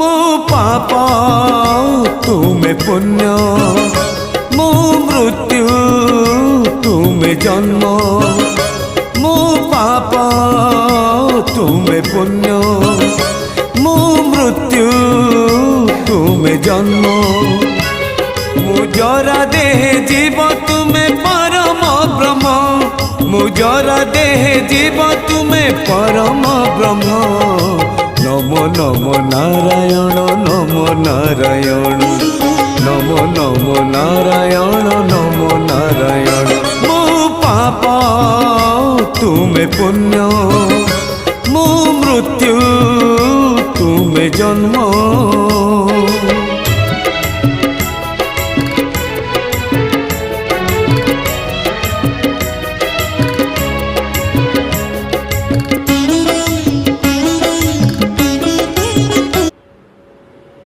मो पाप तुमे पुण्य, मो मृत्यु तुमे जन्म। मो पाप तुमे पुण्य, मो मृत्यु तुमे जन्म। मुजरा देह जीव तुमे परम ब्रह्म, मुजरा देह जीव तुमे परम ब्रह्म। नमो नमो नारायण नमो नारायण, नमो नमो नारायण नमो नारायण। मो पाप तुमे पुण्य, मो मृत्यु तुमे जन्म।